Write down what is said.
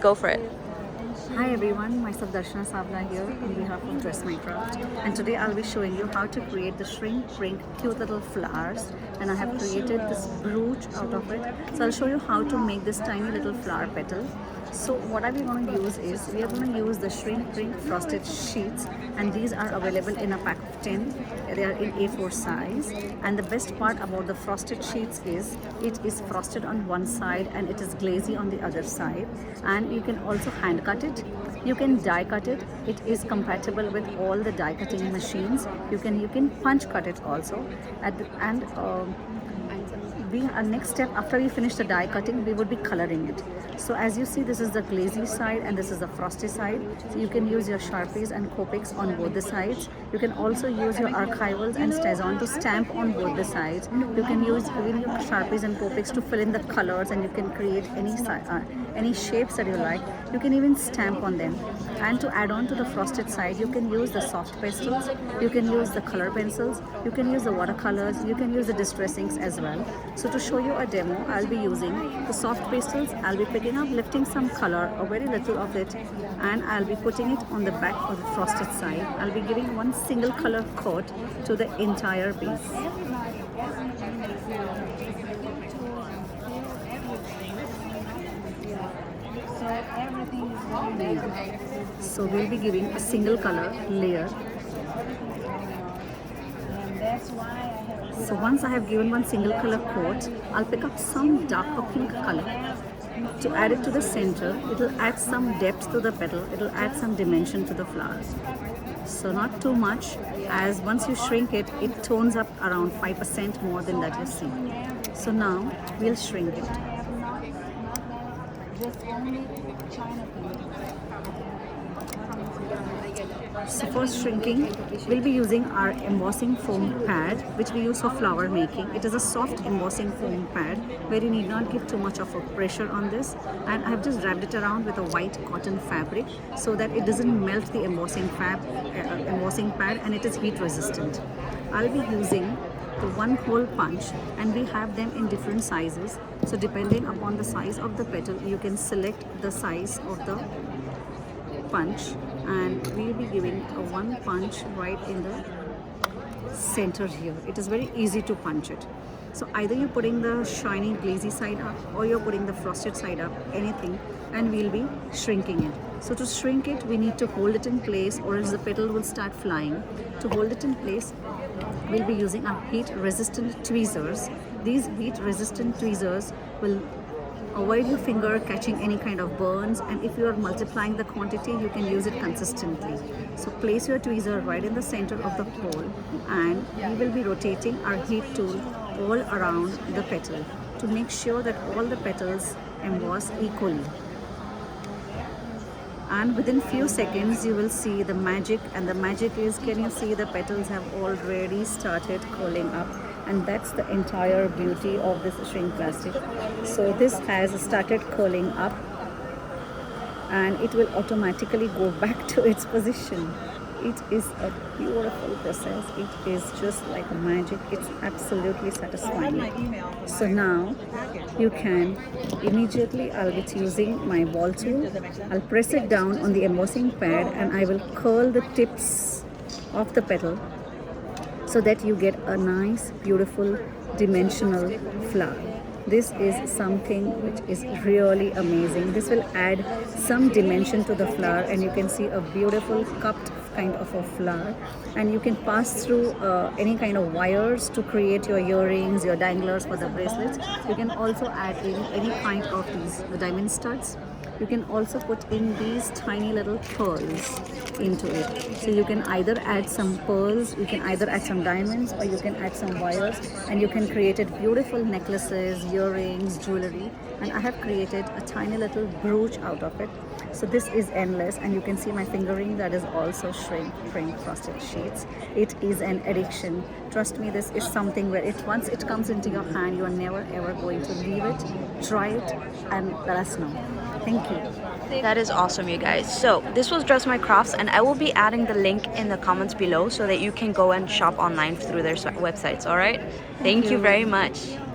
Go for it. Hi everyone, myself Darshana Savla here on behalf of Dress My Craft, and today I'll be showing you how to create the shrink prink cute little flowers, and I have created this brooch out of it. So I'll show you how to make this tiny little flower petal. So what are we going to use is, we are going to use the shrink prink frosted sheets, and these are available in a pack of 10. They are in A4 size, and the best part about the frosted sheets is it is frosted on one side and it is glazy on the other side, and you can also hand cut it. You can die cut it. It is compatible with all the die cutting machines. You can punch cut it also. Our next step after we finish the die cutting, we would be coloring it. So as you see, this is the glazy side and this is the frosty side. So you can use your Sharpies and Copics on both the sides. You can also use your archivals and StazOn to stamp on both the sides. You can use even your Sharpies and Copics to fill in the colors, and you can create any shapes that you like. You can even stamp on them. And to add on to the frosted side, you can use the soft pastels, you can use the color pencils, you can use the watercolors, you can use the distress inks as well. So to show you a demo, I'll be using the soft pastels. I'll be picking up, lifting some color, or very little of it, and I'll be putting it on the back of the frosted side. I'll be giving one single color coat to the entire piece. So we'll be giving a single color layer. So once I have given one single color coat, I'll pick up some darker pink color to add it to the center. It will add some depth to the petal. It will add some dimension to the flower. So not too much, as once you shrink it, it tones up around 5% more than that you see. So now we'll shrink it. So for shrinking, we'll be using our embossing foam pad, which we use for flower making. It is a soft embossing foam pad where you need not give too much of a pressure on this, and I have just wrapped it around with a white cotton fabric so that it doesn't melt the embossing pad, and it is heat resistant. I'll be using the one hole punch, and we have them in different sizes. So depending upon the size of the petal, you can select the size of the punch, and we'll be giving a one punch right in the center here. It is very easy to punch it. So either you're putting the shiny glazy side up or you're putting the frosted side up, anything, and we'll be shrinking it. So to shrink it, we need to hold it in place, or else the petal will start flying. To hold it in place, we'll be using our heat resistant tweezers. These heat resistant tweezers will avoid your finger catching any kind of burns, and if you are multiplying the quantity, you can use it consistently. So place your tweezer right in the center of the hole, and we will be rotating our heat tool all around the petal to make sure that all the petals emboss equally. And within few seconds you will see the magic, and the magic is, can you see the petals have already started curling up? And that's the entire beauty of this shrink plastic. So this has started curling up, and it will automatically go back to its position. It is a beautiful process. It is just like magic. It's absolutely satisfying. So now you can immediately, I'll be using my ball tool. I'll press it down on the embossing pad, and I will curl the tips of the petal so that you get a nice, beautiful, dimensional flower. This is something which is really amazing. This will add some dimension to the flower, and you can see a beautiful cupped kind of a flower, and you can pass through any kind of wires to create your earrings, your danglers for the bracelets. You can also add in any kind of the diamond studs. You can also put in these tiny little pearls into it. So you can either add some pearls, you can either add some diamonds, or you can add some wires, and you can create it beautiful necklaces, earrings, jewelry. And I have created a tiny little brooch out of it. So this is endless, and you can see my fingering, that is also shrink prink frosted sheets. It is an addiction. Trust me, this is something where once it comes into your hand, you are never ever going to leave it. Try it and let us know. Thank you. That is awesome, you guys. So this was Dress My Crafts, and I will be adding the link in the comments below so that you can go and shop online through their websites. All right, thank you very much.